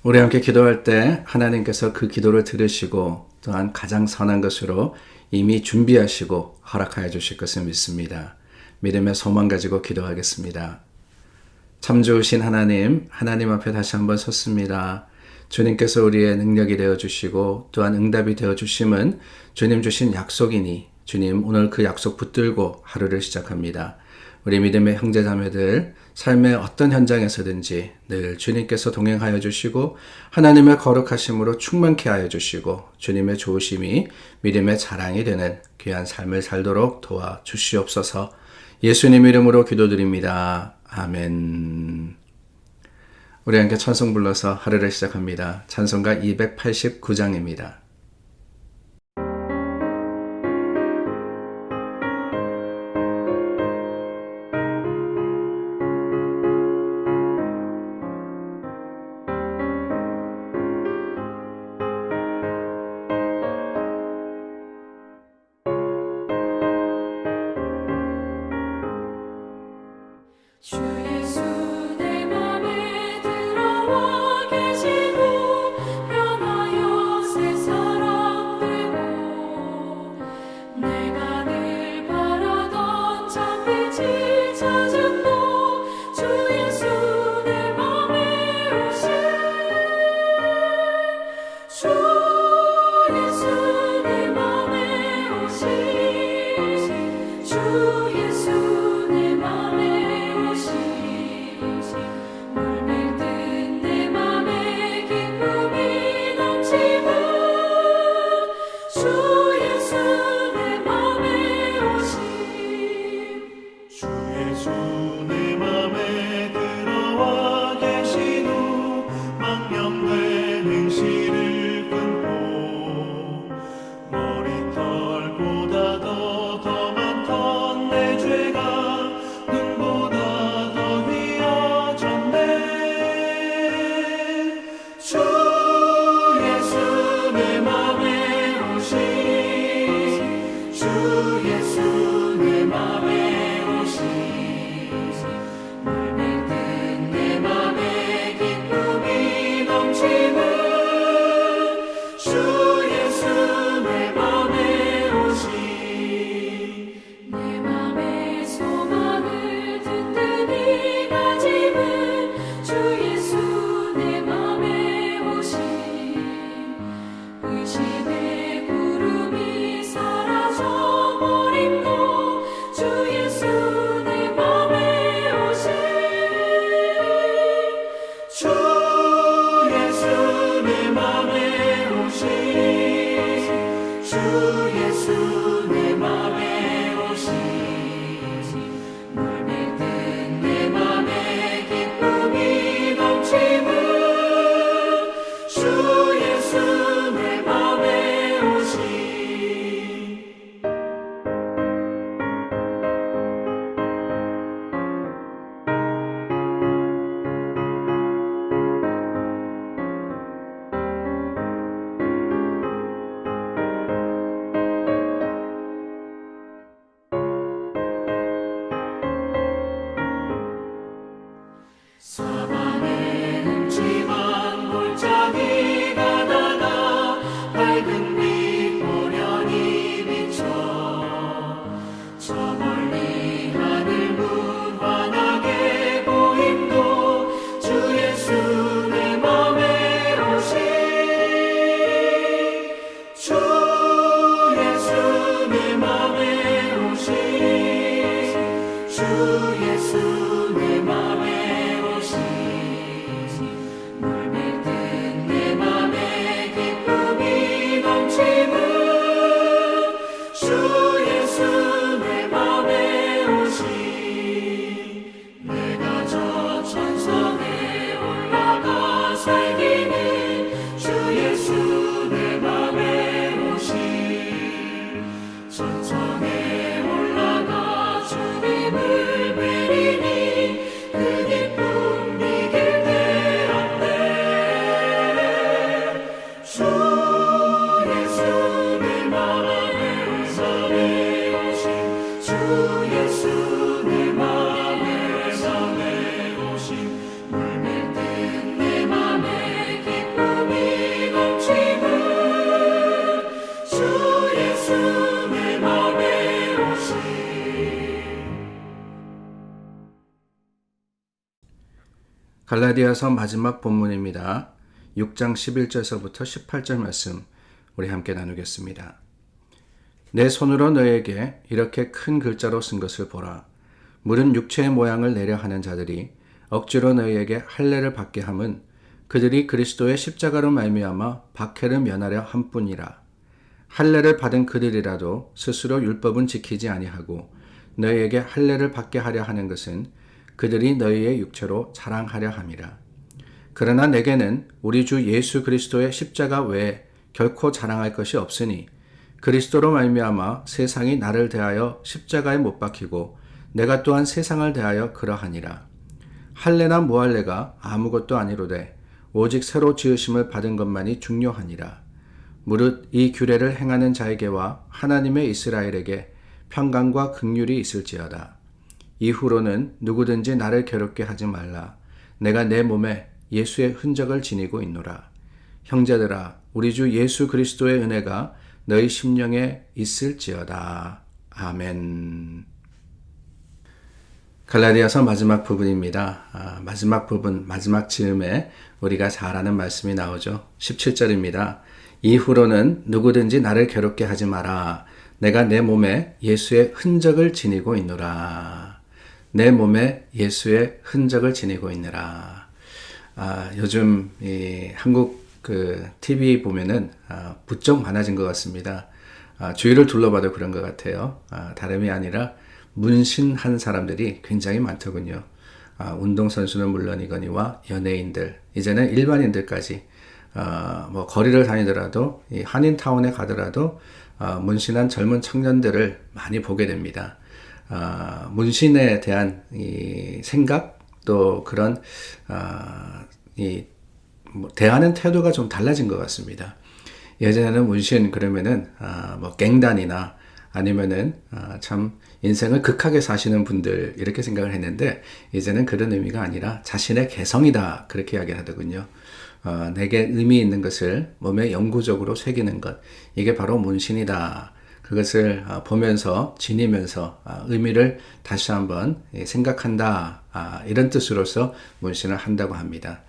우리 함께 기도할 때 하나님께서 그 기도를 들으시고 또한 가장 선한 것으로 이미 준비하시고 허락하여 주실 것을 믿습니다. 믿음의 소망 가지고 기도하겠습니다. 참 좋으신 하나님, 하나님 앞에 다시 한번 섰습니다. 주님께서 우리의 능력이 되어주시고 또한 응답이 되어주심은 주님 주신 약속이니 주님 오늘 그 약속 붙들고 하루를 시작합니다. 우리 믿음의 형제자매들 삶의 어떤 현장에서든지 늘 주님께서 동행하여 주시고 하나님의 거룩하심으로 충만케 하여 주시고 주님의 좋으심이 믿음의 자랑이 되는 귀한 삶을 살도록 도와주시옵소서. 예수님 이름으로 기도드립니다. 아멘. 우리 함께 찬송 불러서 하루를 시작합니다. 찬송가 289장입니다. 주 예수 내 맘에 들어와 계시고 변하여 새 사람 되고 내가 늘 바라던 참빛을 찾은 주 예수 내 맘에 오신 주 예수 내 맘에 오신 주 예수 내 맘에 사방에 음침한 골짜기가 다가 밝은 빛 고련히 비쳐 저 멀리 하늘 무한하게 보임도 주 예수 내 맘에 오신 주 예수 내 맘에 오신 주 예수 내 맘에 천성에 올라가 주님을 뵈리니 그 기쁨 갈라디아서 마지막 본문입니다. 6장 11절서부터 18절 말씀 우리 함께 나누겠습니다. 내 손으로 너에게 이렇게 큰 글자로 쓴 것을 보라. 물은 육체의 모양을 내려 하는 자들이 억지로 너희에게 할례를 받게 함은 그들이 그리스도의 십자가로 말미암아 박해를 면하려 함뿐이라. 할례를 받은 그들이라도 스스로 율법은 지키지 아니하고 너희에게 할례를 받게 하려 하는 것은 그들이 너희의 육체로 자랑하려 함이라. 그러나 내게는 우리 주 예수 그리스도의 십자가 외에 결코 자랑할 것이 없으니 그리스도로 말미암아 세상이 나를 대하여 십자가에 못 박히고 내가 또한 세상을 대하여 그러하니라. 할례나 무할례가 아무것도 아니로되 오직 새로 지으심을 받은 것만이 중요하니라. 무릇 이 규례를 행하는 자에게와 하나님의 이스라엘에게 평강과 긍휼이 있을지어다. 이후로는 누구든지 나를 괴롭게 하지 말라. 내가 내 몸에 예수의 흔적을 지니고 있노라. 형제들아, 우리 주 예수 그리스도의 은혜가 너희 심령에 있을지어다. 아멘. 갈라디아서 마지막 부분입니다. 마지막 부분, 마지막 즈음에 우리가 잘 아는 말씀이 나오죠. 17절입니다. 이후로는 누구든지 나를 괴롭게 하지 마라. 내가 내 몸에 예수의 흔적을 지니고 있노라. 내 몸에 예수의 흔적을 지니고 있느라. 요즘 한국 TV 보면은 부쩍 많아진 것 같습니다. 주위를 둘러봐도 그런 것 같아요. 다름이 아니라 문신한 사람들이 굉장히 많더군요. 운동선수는 물론이거니와 연예인들, 이제는 일반인들까지 뭐 거리를 다니더라도 이 한인타운에 가더라도 문신한 젊은 청년들을 많이 보게 됩니다. 문신에 대한 이 생각 또 그런 대하는 태도가 좀 달라진 것 같습니다. 예전에는 문신 그러면은 뭐 갱단이나 아니면은 참 인생을 극하게 사시는 분들 이렇게 생각을 했는데 이제는 그런 의미가 아니라 자신의 개성이다 그렇게 이야기하더군요. 내게 의미 있는 것을 몸에 영구적으로 새기는 것, 이게 바로 문신이다. 그것을 보면서 지니면서 의미를 다시 한번 생각한다. 이런 뜻으로서 문신을 한다고 합니다.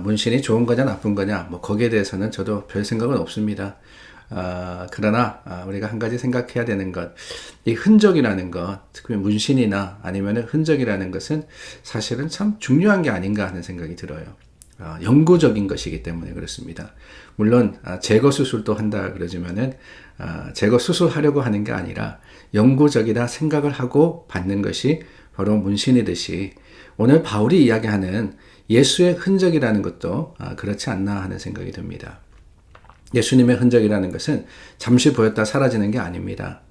문신이 좋은 거냐 나쁜 거냐 뭐 거기에 대해서는 저도 별 생각은 없습니다. 그러나 우리가 한 가지 생각해야 되는 것, 이 흔적이라는 것, 특히 문신이나 아니면 흔적이라는 것은 사실은 참 중요한 게 아닌가 하는 생각이 들어요. 영구적인 것이기 때문에 그렇습니다. 물론 제거 수술도 한다 그러지만은 제거 수술하려고 하는 게 아니라 영구적이다 생각을 하고 받는 것이 바로 문신이듯이 오늘 바울이 이야기하는 예수의 흔적이라는 것도 그렇지 않나 하는 생각이 듭니다. 예수님의 흔적이라는 것은 잠시 보였다 사라지는 게 아닙니다.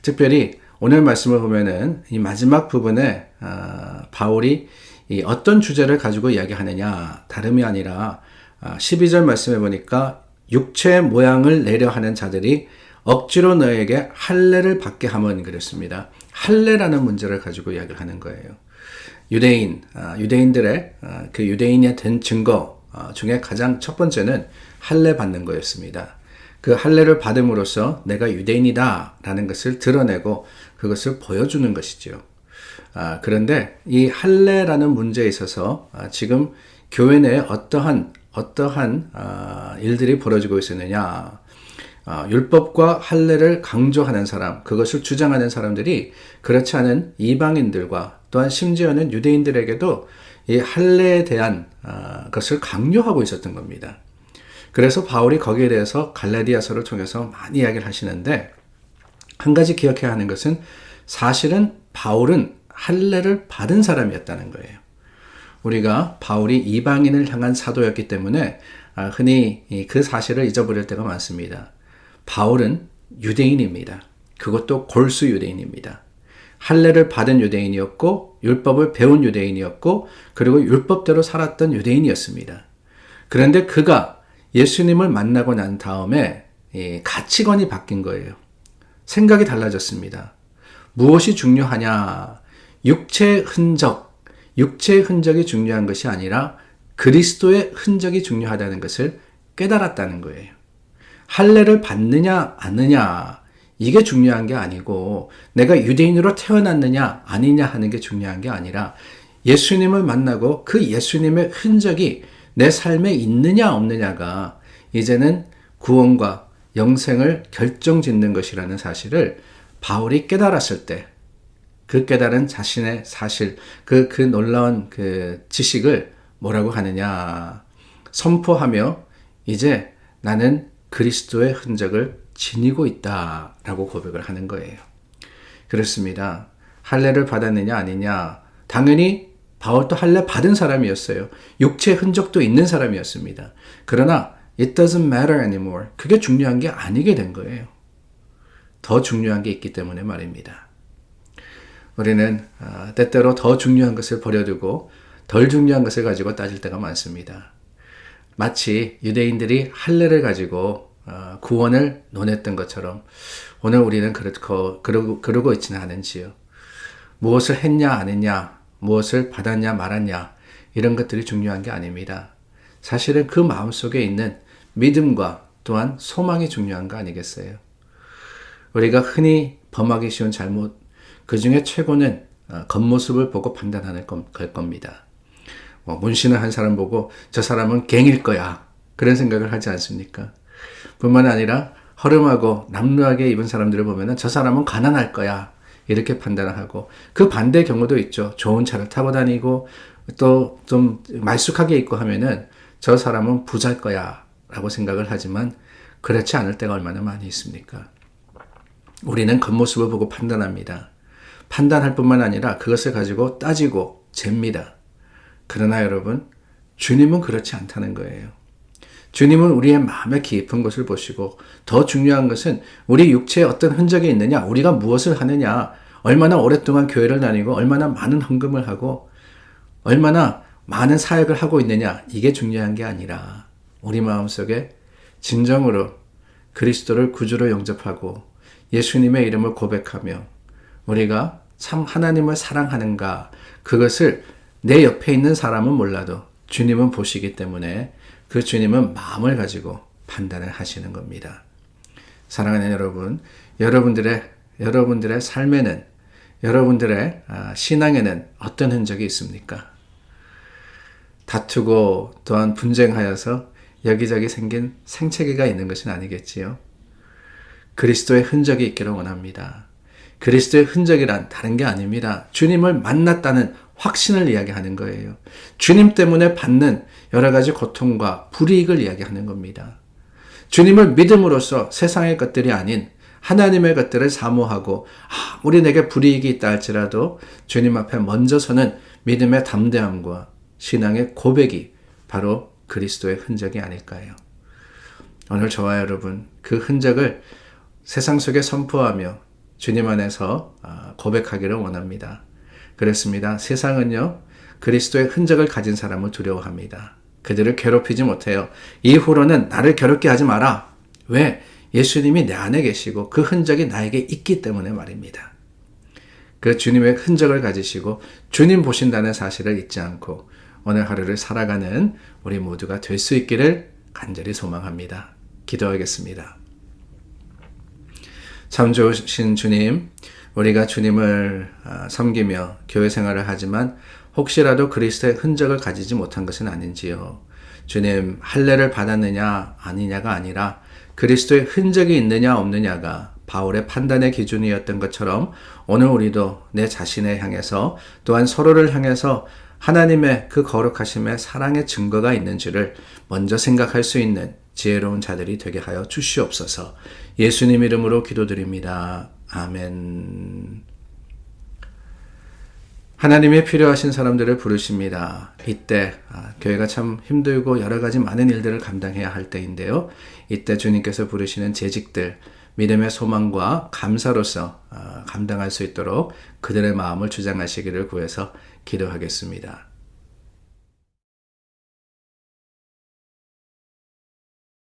특별히 오늘 말씀을 보면은 이 마지막 부분에 바울이 이 어떤 주제를 가지고 이야기하느냐, 다름이 아니라 12절 말씀해 보니까 육체의 모양을 내려 하는 자들이 억지로 너에게 할례를 받게 하면 그랬습니다. 할례라는 문제를 가지고 이야기를 하는 거예요. 유대인들의 그 유대인이 된 증거 중에 가장 첫 번째는 할례 받는 거였습니다. 그 할례를 받음으로써 내가 유대인이다라는 것을 드러내고 그것을 보여주는 것이죠. 그런데 이 할례라는 문제에 있어서 지금 교회 내에 어떠한 일들이 벌어지고 있었느냐. 율법과 할례를 강조하는 사람, 그것을 주장하는 사람들이 그렇지 않은 이방인들과 또한 심지어는 유대인들에게도 이 할례에 대한 것을 강요하고 있었던 겁니다. 그래서 바울이 거기에 대해서 갈라디아서를 통해서 많이 이야기를 하시는데 한 가지 기억해야 하는 것은 사실은 바울은 할례를 받은 사람이었다는 거예요. 우리가 바울이 이방인을 향한 사도였기 때문에 흔히 그 사실을 잊어버릴 때가 많습니다. 바울은 유대인입니다. 그것도 골수 유대인입니다. 할례를 받은 유대인이었고 율법을 배운 유대인이었고 그리고 율법대로 살았던 유대인이었습니다. 그런데 그가 예수님을 만나고 난 다음에 가치관이 바뀐 거예요. 생각이 달라졌습니다. 무엇이 중요하냐? 육체의 흔적이 중요한 것이 아니라 그리스도의 흔적이 중요하다는 것을 깨달았다는 거예요. 할례를 받느냐 아느냐 이게 중요한 게 아니고 내가 유대인으로 태어났느냐 아니냐 하는 게 중요한 게 아니라 예수님을 만나고 그 예수님의 흔적이 내 삶에 있느냐 없느냐가 이제는 구원과 영생을 결정짓는 것이라는 사실을 바울이 깨달았을 때, 그 깨달은 자신의 사실, 그 놀라운 그 지식을 뭐라고 하느냐, 선포하며 이제 나는 그리스도의 흔적을 지니고 있다라고 고백을 하는 거예요. 그렇습니다. 할례를 받았느냐 아니냐, 당연히 바울도 할례 받은 사람이었어요. 육체의 흔적도 있는 사람이었습니다. 그러나 it doesn't matter anymore. 그게 중요한 게 아니게 된 거예요. 더 중요한 게 있기 때문에 말입니다. 우리는 때때로 더 중요한 것을 버려두고 덜 중요한 것을 가지고 따질 때가 많습니다. 마치 유대인들이 할례를 가지고 구원을 논했던 것처럼 오늘 우리는 그러고 있지는 않은지요. 무엇을 했냐 안 했냐, 무엇을 받았냐 말았냐, 이런 것들이 중요한 게 아닙니다. 사실은 그 마음속에 있는 믿음과 또한 소망이 중요한 거 아니겠어요? 우리가 흔히 범하기 쉬운 잘못, 그 중에 최고는 겉모습을 보고 판단하는 걸 겁니다. 문신을 한 사람 보고 저 사람은 갱일 거야, 그런 생각을 하지 않습니까? 뿐만 아니라 허름하고 남루하게 입은 사람들을 보면 저 사람은 가난할 거야, 이렇게 판단을 하고, 그 반대 경우도 있죠. 좋은 차를 타고 다니고 또 좀 말쑥하게 입고 하면은 저 사람은 부자일 거야 라고 생각을 하지만 그렇지 않을 때가 얼마나 많이 있습니까? 우리는 겉모습을 보고 판단합니다. 판단할 뿐만 아니라 그것을 가지고 따지고 잽니다. 그러나 여러분, 주님은 그렇지 않다는 거예요. 주님은 우리의 마음의 깊은 것을 보시고, 더 중요한 것은 우리 육체에 어떤 흔적이 있느냐, 우리가 무엇을 하느냐, 얼마나 오랫동안 교회를 다니고 얼마나 많은 헌금을 하고 얼마나 많은 사역을 하고 있느냐, 이게 중요한 게 아니라 우리 마음속에 진정으로 그리스도를 구주로 영접하고 예수님의 이름을 고백하며 우리가 참 하나님을 사랑하는가, 그것을 내 옆에 있는 사람은 몰라도 주님은 보시기 때문에 그 주님은 마음을 가지고 판단을 하시는 겁니다. 사랑하는 여러분, 여러분들의 삶에는, 여러분들의 신앙에는 어떤 흔적이 있습니까? 다투고 또한 분쟁하여서 여기저기 생긴 생채기가 있는 것은 아니겠지요. 그리스도의 흔적이 있기를 원합니다. 그리스도의 흔적이란 다른 게 아닙니다. 주님을 만났다는 확신을 이야기하는 거예요. 주님 때문에 받는 여러 가지 고통과 불이익을 이야기하는 겁니다. 주님을 믿음으로써 세상의 것들이 아닌 하나님의 것들을 사모하고 아무리 내게 불이익이 있다 할지라도 주님 앞에 먼저 서는 믿음의 담대함과 신앙의 고백이 바로 그리스도의 흔적이 아닐까요? 오늘 저와 여러분, 그 흔적을 세상 속에 선포하며 주님 안에서 고백하기를 원합니다. 그렇습니다. 세상은요, 그리스도의 흔적을 가진 사람을 두려워합니다. 그들을 괴롭히지 못해요. 이후로는 나를 괴롭게 하지 마라. 왜? 예수님이 내 안에 계시고 그 흔적이 나에게 있기 때문에 말입니다. 그 주님의 흔적을 가지시고 주님 보신다는 사실을 잊지 않고 오늘 하루를 살아가는 우리 모두가 될 수 있기를 간절히 소망합니다. 기도하겠습니다. 참 좋으신 주님, 우리가 주님을 섬기며 교회 생활을 하지만 혹시라도 그리스도의 흔적을 가지지 못한 것은 아닌지요. 주님, 할례를 받았느냐 아니냐가 아니라 그리스도의 흔적이 있느냐 없느냐가 바울의 판단의 기준이었던 것처럼 오늘 우리도 내 자신을 향해서 또한 서로를 향해서 하나님의 그 거룩하심의 사랑의 증거가 있는지를 먼저 생각할 수 있는 지혜로운 자들이 되게 하여 주시옵소서. 예수님 이름으로 기도드립니다. 아멘. 하나님의 필요하신 사람들을 부르십니다. 이때 교회가 참 힘들고 여러 가지 많은 일들을 감당해야 할 때인데요. 이때 주님께서 부르시는 재직들, 믿음의 소망과 감사로서 감당할 수 있도록 그들의 마음을 주장하시기를 구해서 기도하겠습니다.